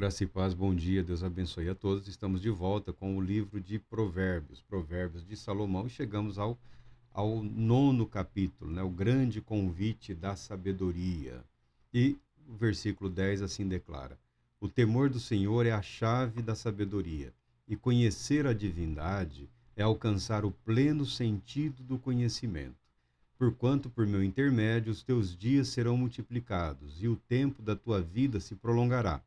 Graça e paz, bom dia, Deus abençoe a todos. Estamos de volta com o livro de Provérbios, Provérbios de Salomão, e chegamos ao nono capítulo, né? O grande convite da sabedoria. E o versículo 10 assim declara: O temor do Senhor é a chave da sabedoria, e conhecer a divindade é alcançar o pleno sentido do conhecimento. Porquanto, por meu intermédio, os teus dias serão multiplicados, e o tempo da tua vida se prolongará.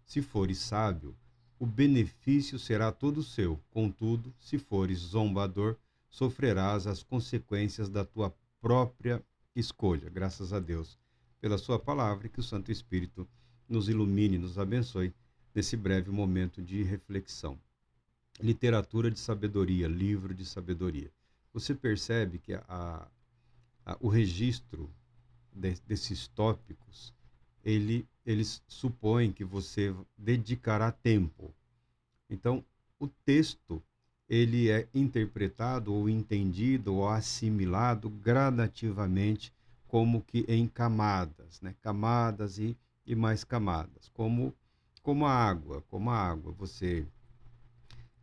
Se fores sábio, o benefício será todo seu. Contudo, se fores zombador, sofrerás as consequências da tua própria escolha. Graças a Deus pela sua palavra e que o Santo Espírito nos ilumine, nos abençoe nesse breve momento de reflexão. Literatura de sabedoria, livro de sabedoria. Você percebe que o registro desses tópicos eles supõem que você dedicará tempo. Então, o texto ele é interpretado ou entendido ou assimilado gradativamente como que em camadas, né? Camadas e mais camadas, como a água, Você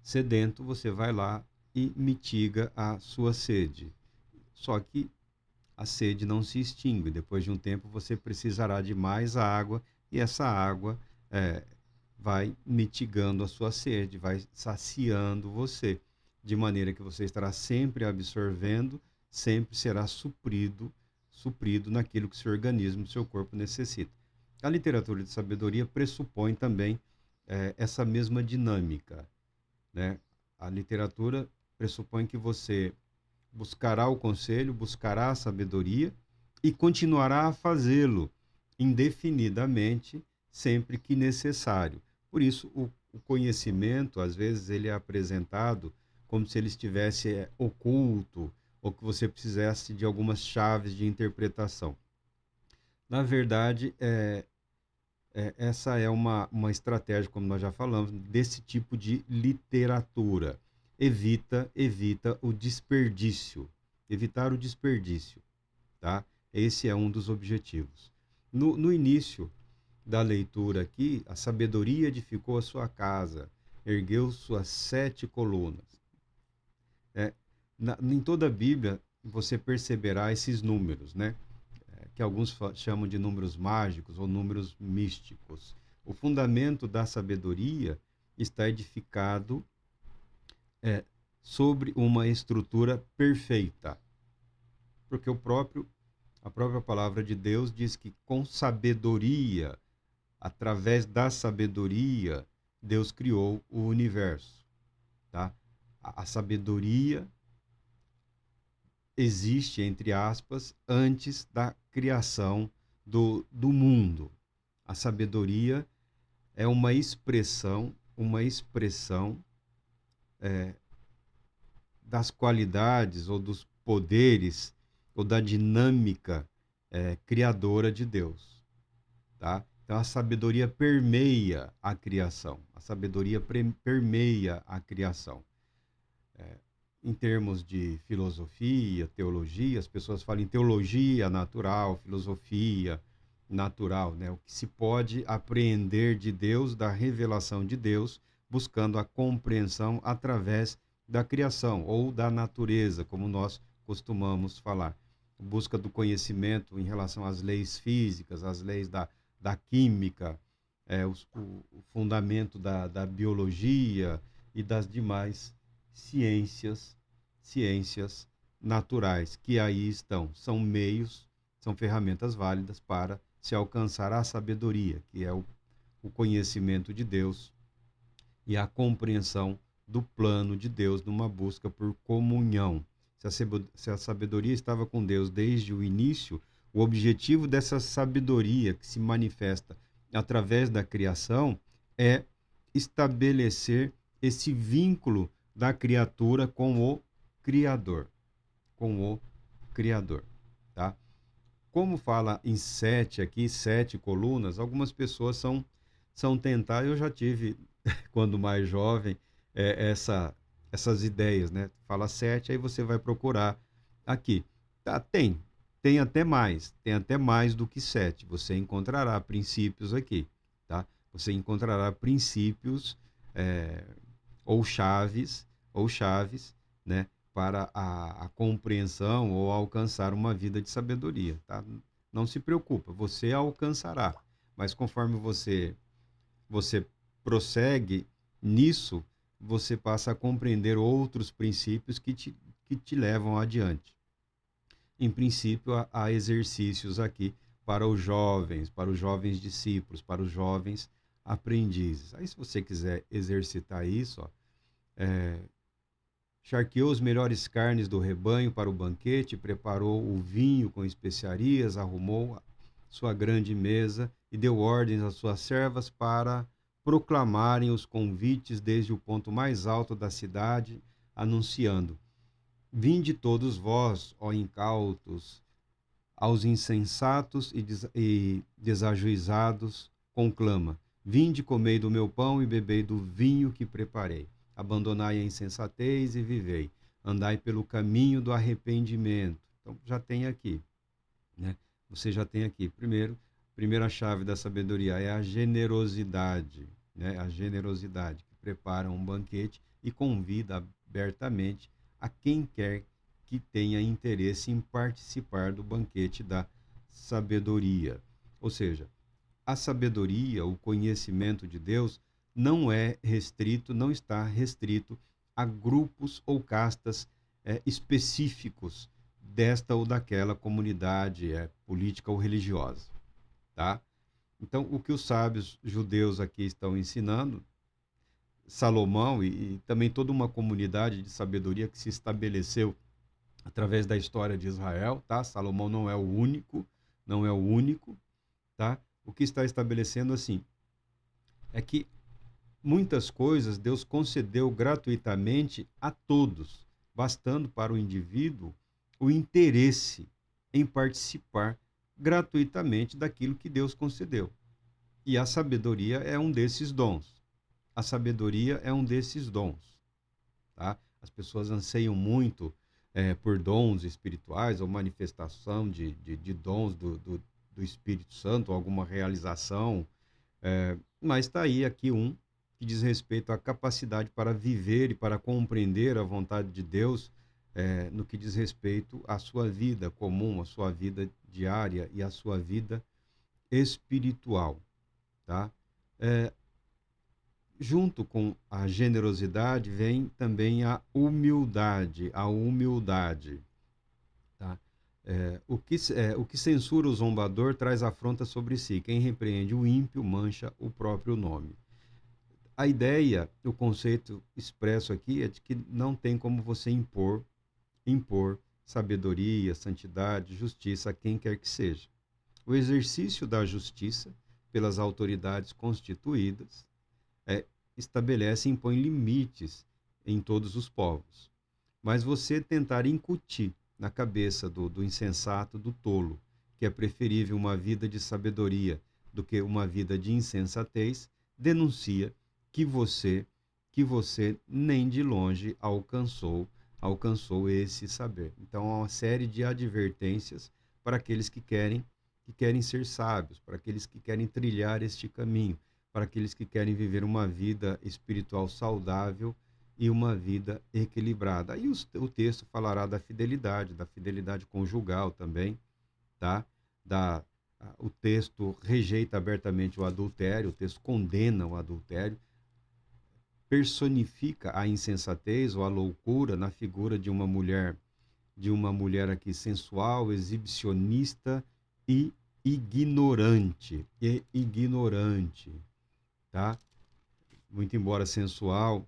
sedento, você vai lá e mitiga a sua sede. Só que a sede não se extingue. Depois de um tempo, você precisará de mais água e essa água é, vai mitigando a sua sede, vai saciando você, de maneira que você estará sempre absorvendo, sempre será suprido naquilo que seu organismo, seu corpo necessita. A literatura de sabedoria pressupõe também essa mesma dinâmica, né? A literatura pressupõe que você buscará o conselho, buscará a sabedoria e continuará a fazê-lo indefinidamente, sempre que necessário. Por isso, o conhecimento, às vezes, ele é apresentado como se ele estivesse oculto ou que você precisasse de algumas chaves de interpretação. Na verdade, essa é uma estratégia, como nós já falamos, desse tipo de literatura. Evita o desperdício. Evitar o desperdício, tá? Esse é um dos objetivos. No início da leitura aqui, a sabedoria edificou a sua casa, ergueu suas 7 colunas. Em toda a Bíblia, você perceberá esses números, né? Que alguns chamam de números mágicos ou números místicos. O fundamento da sabedoria está edificado sobre uma estrutura perfeita. Porque a própria palavra de Deus diz que com sabedoria, através da sabedoria, Deus criou o universo. Tá? A sabedoria existe, entre aspas, antes da criação do mundo. A sabedoria é uma expressão das qualidades ou dos poderes ou da dinâmica criadora de Deus, tá? Então a sabedoria permeia a criação. A sabedoria permeia a criação. Em termos de filosofia, teologia, as pessoas falam em teologia natural, filosofia natural, né? O que se pode apreender de Deus, da revelação de Deus, buscando a compreensão através da criação ou da natureza, como nós costumamos falar. Busca do conhecimento em relação às leis físicas, às leis da química, o fundamento da biologia e das demais ciências naturais, que aí estão. São meios, são ferramentas válidas para se alcançar a sabedoria, que é o conhecimento de Deus e a compreensão do plano de Deus numa busca por comunhão. Se a sabedoria estava com Deus desde o início, o objetivo dessa sabedoria que se manifesta através da criação é estabelecer esse vínculo da criatura com o Criador. Com o Criador. Tá? Como fala em 7 aqui, 7 colunas, algumas pessoas são tentadas. Eu já tive, quando mais jovem, essas ideias, né? Fala 7, aí você vai procurar aqui. Tá, tem até mais do que 7. Você encontrará princípios aqui, tá? Você encontrará princípios é, ou chaves, né, para a compreensão ou alcançar uma vida de sabedoria, tá? Não se preocupa, você alcançará, mas conforme você prossegue nisso, você passa a compreender outros princípios que te levam adiante. Em princípio, há exercícios aqui para os jovens discípulos, para os jovens aprendizes. Aí, se você quiser exercitar isso, ó, charqueou as melhores carnes do rebanho para o banquete, preparou o vinho com especiarias, arrumou sua grande mesa e deu ordens às suas servas para proclamarem os convites desde o ponto mais alto da cidade, anunciando: Vinde todos vós, ó incautos, aos insensatos e desajuizados, conclama: Vinde, comei do meu pão e bebei do vinho que preparei. Abandonai a insensatez e vivei. Andai pelo caminho do arrependimento. Então, já tem aqui, né? Você já tem aqui. Primeira chave da sabedoria é a generosidade, né? A generosidade que prepara um banquete e convida abertamente a quem quer que tenha interesse em participar do banquete da sabedoria. Ou seja, a sabedoria, o conhecimento de Deus, não está restrito a grupos ou castas específicos desta ou daquela comunidade política ou religiosa, tá? Então, o que os sábios judeus aqui estão ensinando, Salomão e também toda uma comunidade de sabedoria que se estabeleceu através da história de Israel, tá? Salomão não é o único, não é o único, tá? O que está estabelecendo assim é que muitas coisas Deus concedeu gratuitamente a todos, bastando para o indivíduo o interesse em participar gratuitamente daquilo que Deus concedeu. E a sabedoria é um desses dons. A sabedoria é um desses dons, tá? As pessoas anseiam muito por dons espirituais ou manifestação de dons do Espírito Santo, alguma realização, mas está aí aqui um que diz respeito à capacidade para viver e para compreender a vontade de Deus no que diz respeito à sua vida comum, à sua vida diária e à sua vida espiritual, tá? É, Junto com a generosidade vem também a humildade, tá? O que censura o zombador traz afronta sobre si. Quem repreende o ímpio mancha o próprio nome. A ideia, o conceito expresso aqui é de que não tem como você impor sabedoria, santidade, justiça a quem quer que seja. O exercício da justiça pelas autoridades constituídas é, estabelece e impõe limites em todos os povos. Mas você tentar incutir na cabeça do insensato, do tolo, que é preferível uma vida de sabedoria do que uma vida de insensatez, denuncia que você nem de longe alcançou esse saber. Então há uma série de advertências para aqueles que querem ser sábios, para aqueles que querem trilhar este caminho, para aqueles que querem viver uma vida espiritual saudável e uma vida equilibrada. Aí o texto falará da fidelidade conjugal também, tá? O texto rejeita abertamente o adultério, o texto condena o adultério, personifica a insensatez ou a loucura na figura de uma mulher aqui sensual, exibicionista e ignorante, tá? Muito embora sensual,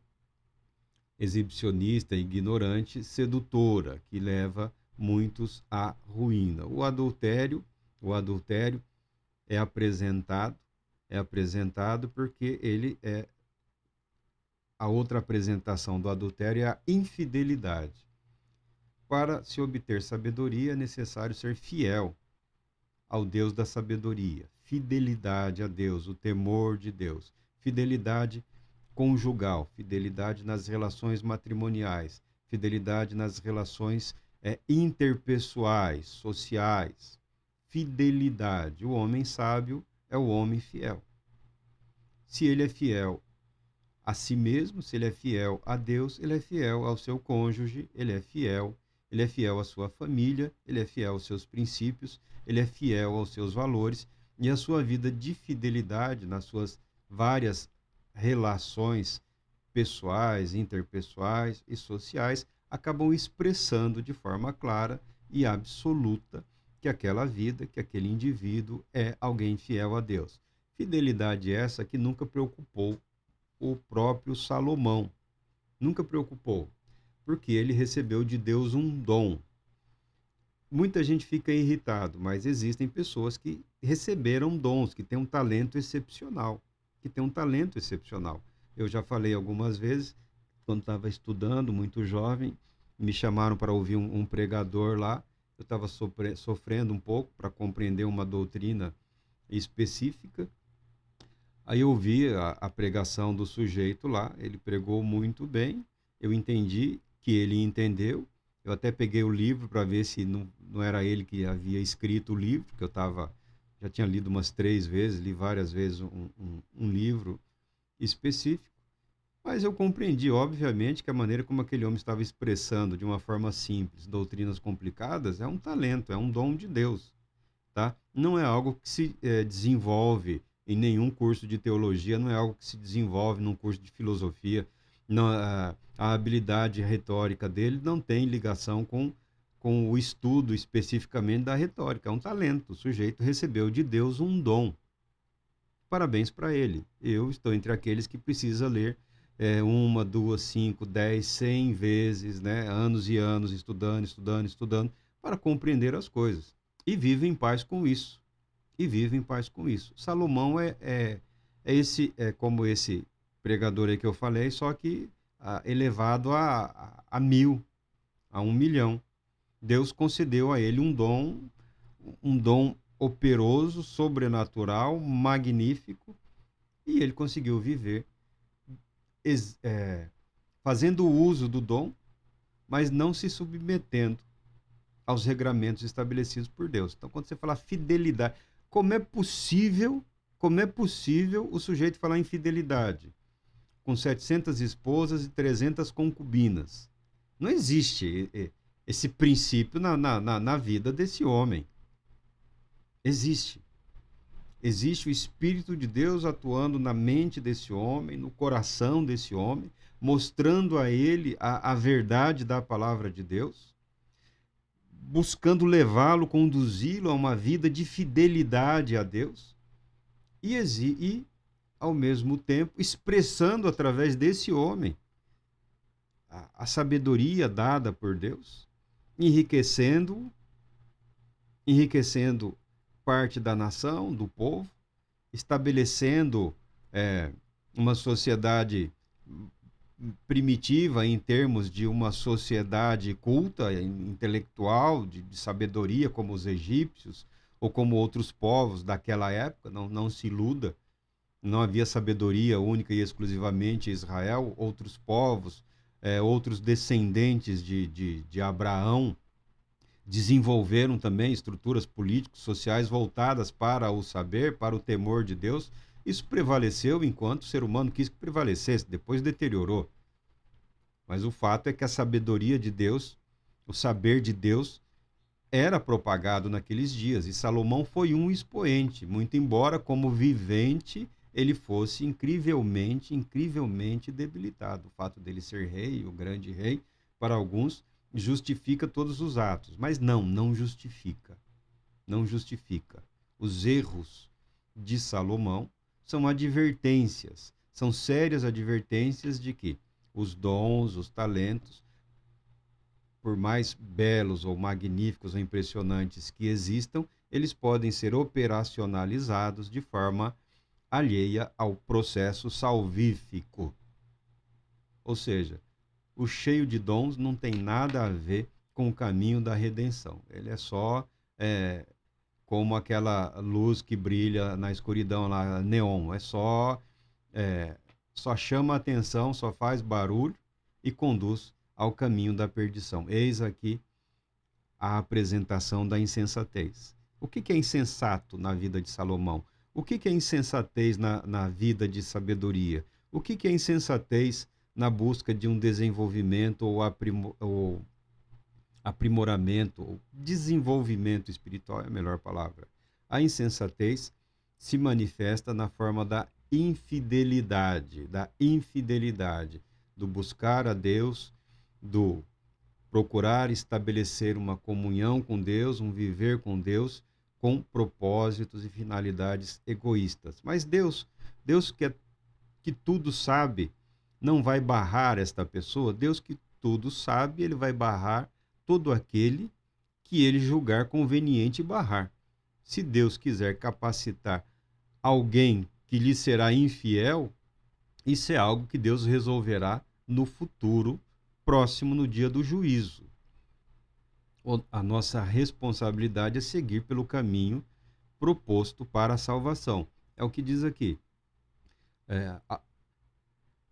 exibicionista, ignorante, sedutora, que leva muitos à ruína. O adultério é apresentado porque ele é a outra apresentação do adultério é a infidelidade. Para se obter sabedoria é necessário ser fiel ao Deus da sabedoria, fidelidade a Deus, o temor de Deus, fidelidade conjugal, fidelidade nas relações matrimoniais, fidelidade nas relações interpessoais, sociais, fidelidade. O homem sábio é o homem fiel. Se ele é fiel a si mesmo, se ele é fiel a Deus, ele é fiel ao seu cônjuge, ele é fiel à sua família, ele é fiel aos seus princípios, ele é fiel aos seus valores, e a sua vida de fidelidade nas suas várias relações pessoais, interpessoais e sociais acabam expressando de forma clara e absoluta que aquela vida, que aquele indivíduo é alguém fiel a Deus. Fidelidade essa que nunca preocupou o próprio Salomão. Nunca preocupou, porque ele recebeu de Deus um dom. Muita gente fica irritado, mas existem pessoas que receberam dons, que têm um talento excepcional, que têm um talento excepcional. Eu já falei algumas vezes, quando estava estudando, muito jovem, me chamaram para ouvir um pregador lá, eu estava sofrendo um pouco para compreender uma doutrina específica. Aí eu ouvi a pregação do sujeito lá, ele pregou muito bem, eu entendi que ele entendeu, eu até peguei o livro para ver se não era ele que havia escrito o livro, que já tinha lido umas 3 vezes, li várias vezes um livro específico, mas eu compreendi, obviamente, que a maneira como aquele homem estava expressando de uma forma simples doutrinas complicadas é um talento, é um dom de Deus, tá? Não é algo que se desenvolve em nenhum curso de teologia, não é algo que se desenvolve num curso de filosofia. Não, a habilidade retórica dele não tem ligação com o estudo especificamente da retórica, é um talento. O sujeito recebeu de Deus um dom. Parabéns para ele. Eu estou entre aqueles que precisa ler 1, 2, 5, 10, 100 vezes, né? Anos e anos, estudando, para compreender as coisas. E vive em paz com isso. Salomão é como esse pregador aí que eu falei, só que elevado a 1000, a 1 milhão. Deus concedeu a ele um dom operoso, sobrenatural, magnífico, e ele conseguiu viver fazendo uso do dom, mas não se submetendo aos regramentos estabelecidos por Deus. Então, quando você fala fidelidade, como é possível o sujeito falar em fidelidade com 700 esposas e 300 concubinas? Não existe esse princípio na vida desse homem. Existe o Espírito de Deus atuando na mente desse homem, no coração desse homem, mostrando a ele a verdade da palavra de Deus, buscando levá-lo, conduzi-lo a uma vida de fidelidade a Deus e, ao mesmo tempo, expressando através desse homem a sabedoria dada por Deus, enriquecendo parte da nação, do povo, estabelecendo uma sociedade primitiva em termos de uma sociedade culta, intelectual, de sabedoria, como os egípcios ou como outros povos daquela época. Não se iluda, não havia sabedoria única e exclusivamente em Israel. Outros povos, outros descendentes de Abraão, desenvolveram também estruturas políticos, sociais voltadas para o saber, para o temor de Deus. Isso prevaleceu enquanto o ser humano quis que prevalecesse, depois deteriorou. Mas o fato é que a sabedoria de Deus, o saber de Deus, era propagado naqueles dias. E Salomão foi um expoente, muito embora como vivente ele fosse incrivelmente debilitado. O fato dele ser rei, o grande rei, para alguns, justifica todos os atos. Mas não justifica. Não justifica. Os erros de Salomão são advertências, são sérias advertências de que os dons, os talentos, por mais belos ou magníficos ou impressionantes que existam, eles podem ser operacionalizados de forma alheia ao processo salvífico. Ou seja, o cheio de dons não tem nada a ver com o caminho da redenção. Ele é só como aquela luz que brilha na escuridão lá, neon. Só chama a atenção, só faz barulho e conduz ao caminho da perdição. Eis aqui a apresentação da insensatez. O que é insensato na vida de Salomão? O que é insensatez na vida de sabedoria? O que é insensatez na busca de um desenvolvimento ou aprimoramento, ou desenvolvimento espiritual é a melhor palavra? A insensatez se manifesta na forma da infidelidade, do buscar a Deus, do procurar estabelecer uma comunhão com Deus, um viver com Deus, com propósitos e finalidades egoístas. Mas Deus que tudo sabe, não vai barrar esta pessoa. Deus que tudo sabe, ele vai barrar todo aquele que ele julgar conveniente barrar. Se Deus quiser capacitar alguém que lhe será infiel, isso é algo que Deus resolverá no futuro próximo, no dia do juízo. A nossa responsabilidade é seguir pelo caminho proposto para a salvação. É o que diz aqui.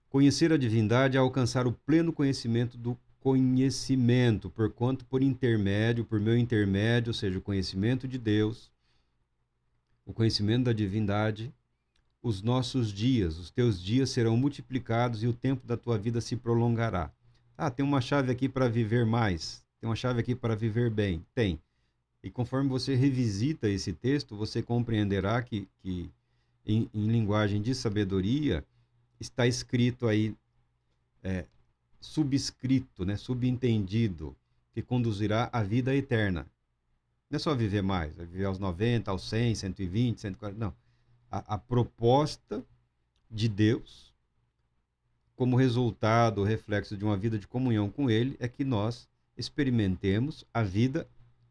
Conhecer a divindade é alcançar o pleno conhecimento do conhecimento, porquanto por meu intermédio, ou seja, o conhecimento de Deus, o conhecimento da divindade, os nossos dias, os teus dias serão multiplicados e o tempo da tua vida se prolongará. Tem uma chave aqui para viver mais, tem uma chave aqui para viver bem. Tem. E conforme você revisita esse texto, você compreenderá que em linguagem de sabedoria, está escrito aí, subscrito, né, subentendido, que conduzirá à vida eterna. Não é só viver mais, é viver aos 90, aos 100, 120, 140, não. A proposta de Deus, como resultado, reflexo de uma vida de comunhão com Ele, é que nós experimentemos a vida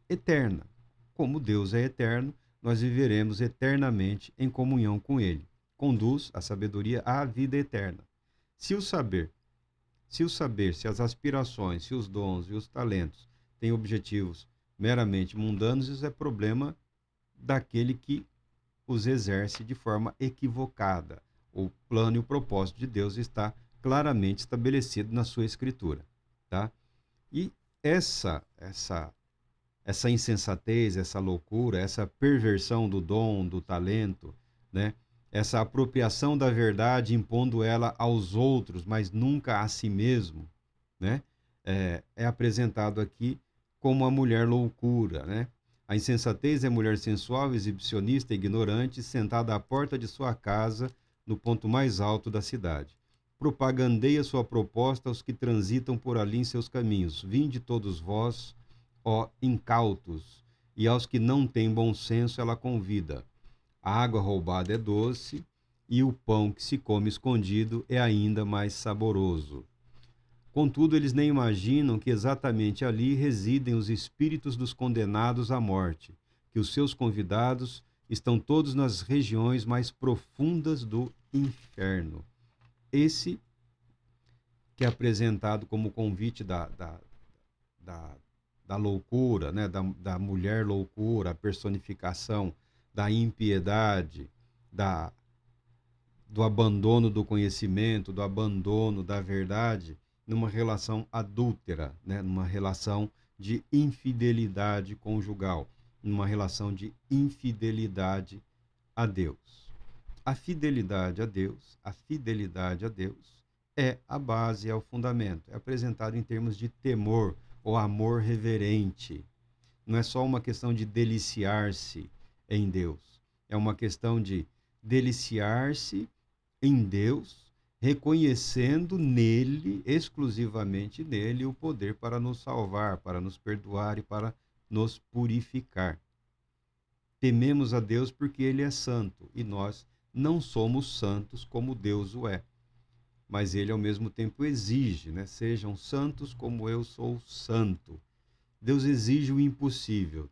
eterna. Como Deus é eterno, nós viveremos eternamente em comunhão com Ele. Conduz a sabedoria à vida eterna. Se as aspirações, se os dons e os talentos têm objetivos meramente mundanos, isso é problema daquele que os exerce de forma equivocada. O plano e o propósito de Deus está claramente estabelecido na sua Escritura, tá? E essa insensatez, essa loucura, essa perversão do dom, do talento, né? Essa apropriação da verdade, impondo ela aos outros, mas nunca a si mesmo, né? É apresentado aqui como a mulher loucura, né? A insensatez é mulher sensual, exibicionista, ignorante, sentada à porta de sua casa, no ponto mais alto da cidade. Propagandeia sua proposta aos que transitam por ali em seus caminhos. Vinde todos vós, ó incautos, e aos que não têm bom senso ela convida. A água roubada é doce, e o pão que se come escondido é ainda mais saboroso. Contudo, eles nem imaginam que exatamente ali residem os espíritos dos condenados à morte, que os seus convidados estão todos nas regiões mais profundas do inferno. Esse que é apresentado como convite da loucura, né? da mulher loucura, a personificação da impiedade, do abandono do conhecimento, do abandono da verdade, numa relação adúltera, né? Numa relação de infidelidade conjugal, numa relação de infidelidade a Deus. A fidelidade a Deus é a base, é o fundamento. É apresentado em termos de temor ou amor reverente. Não é só uma questão de deliciar-se em Deus. É uma questão de deliciar-se em Deus, reconhecendo nele, exclusivamente nele, o poder para nos salvar, para nos perdoar e para nos purificar. Tememos a Deus porque ele é santo e nós não somos santos como Deus o é. Mas ele, ao mesmo tempo, exige, né? Sejam santos como eu sou santo. Deus exige o impossível.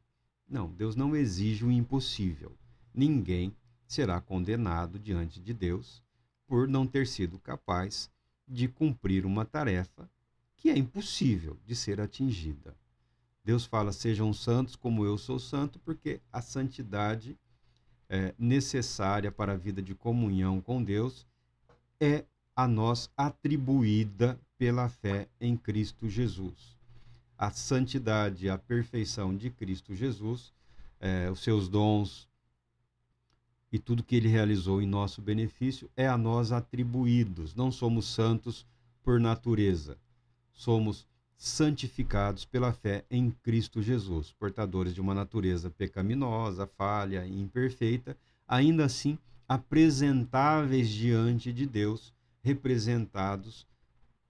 Não, Deus não exige o impossível. Ninguém será condenado diante de Deus por não ter sido capaz de cumprir uma tarefa que é impossível de ser atingida. Deus fala, sejam santos como eu sou santo, porque a santidade necessária para a vida de comunhão com Deus é a nós atribuída pela fé em Cristo Jesus. A santidade e a perfeição de Cristo Jesus, os seus dons, e tudo que ele realizou em nosso benefício é a nós atribuídos. Não somos santos por natureza. Somos santificados pela fé em Cristo Jesus, portadores de uma natureza pecaminosa, falha e imperfeita, ainda assim apresentáveis diante de Deus, representados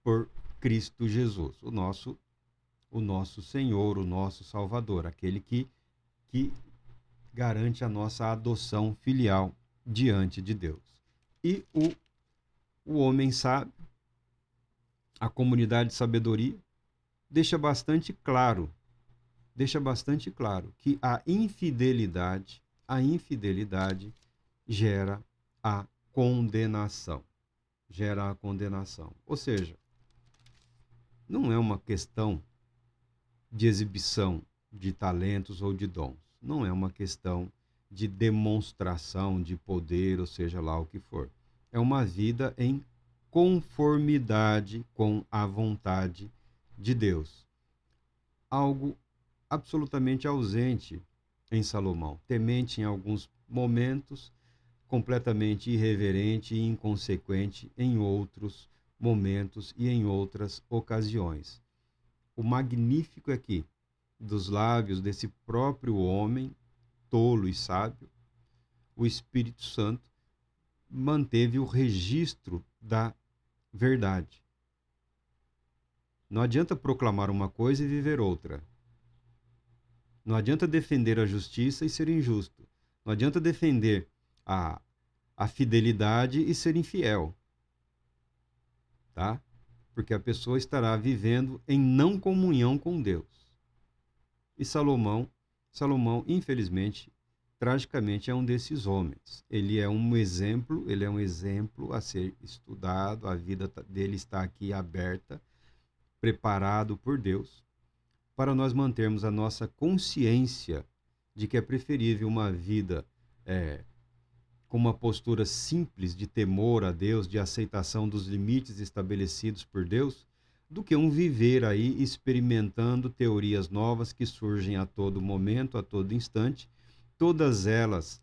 por Cristo Jesus, o nosso Senhor, o nosso Salvador, aquele que garante a nossa adoção filial diante de Deus. E o homem sábio, a comunidade de sabedoria, deixa bastante claro que a infidelidade gera a condenação. Gera a condenação. Ou seja, não é uma questão de exibição de talentos ou de dons. Não é uma questão de demonstração de poder, ou seja lá o que for. É uma vida em conformidade com a vontade de Deus. Algo absolutamente ausente em Salomão. Temente em alguns momentos, completamente irreverente e inconsequente em outros momentos e em outras ocasiões. O magnífico aqui dos lábios desse próprio homem, tolo e sábio, o Espírito Santo manteve o registro da verdade. Não adianta proclamar uma coisa e viver outra. Não adianta defender a justiça e ser injusto. Não adianta defender a fidelidade e ser infiel. Tá? Porque a pessoa estará vivendo em não comunhão com Deus. E Salomão, infelizmente, tragicamente é um desses homens. Ele é um exemplo a ser estudado, a vida dele está aqui aberta, preparado por Deus, para nós mantermos a nossa consciência de que é preferível uma vida com uma postura simples de temor a Deus, de aceitação dos limites estabelecidos por Deus, do que um viver aí experimentando teorias novas que surgem a todo momento, a todo instante, todas elas,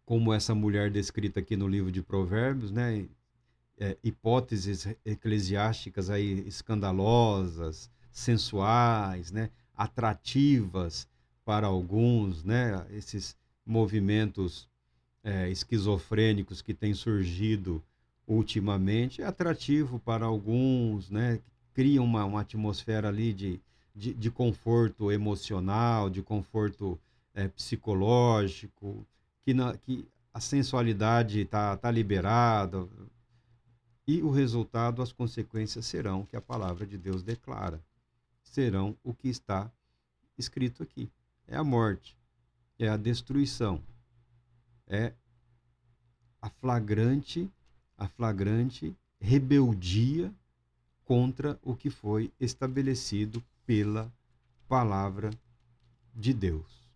como essa mulher descrita aqui no livro de Provérbios, né? Hipóteses eclesiásticas aí escandalosas, sensuais, né? Atrativas para alguns, né? Esses movimentos esquizofrênicos que têm surgido ultimamente, é atrativo para alguns, né? Cria uma atmosfera ali de conforto emocional, de conforto psicológico, que a sensualidade tá liberada. E o resultado, as consequências serão que a palavra de Deus declara. Serão o que está escrito aqui. É a morte, é a destruição, é a flagrante rebeldia contra o que foi estabelecido pela palavra de Deus.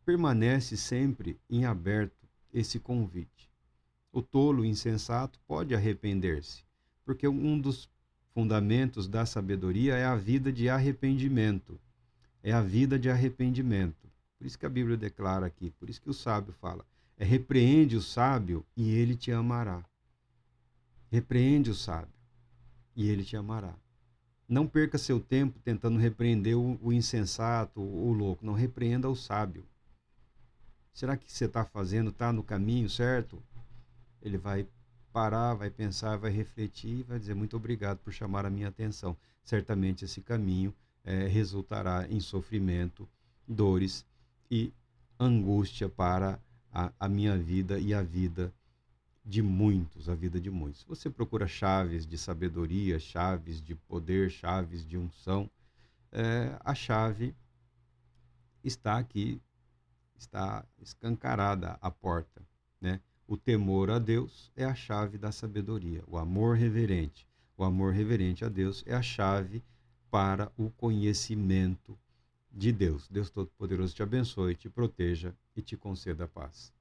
Permanece sempre em aberto esse convite. O tolo insensato pode arrepender-se, porque um dos fundamentos da sabedoria é a vida de arrependimento. É a vida de arrependimento. Por isso que a Bíblia declara aqui, por isso que o sábio fala, repreende o sábio e ele te amará. Repreende o sábio e ele te amará. Não perca seu tempo tentando repreender o insensato, o louco. Não, repreenda o sábio. Será que você está fazendo, está no caminho certo? Ele vai parar, vai pensar, vai refletir e vai dizer muito obrigado por chamar a minha atenção. Certamente esse caminho resultará em sofrimento, dores e angústia para a minha vida e a vida de muitos, a vida de muitos. Se você procura chaves de sabedoria, chaves de poder, chaves de unção, a chave está aqui, está escancarada à porta, né? O temor a Deus é a chave da sabedoria. O amor reverente a Deus é a chave para o conhecimento de Deus. Deus Todo-Poderoso te abençoe, te proteja e te conceda paz.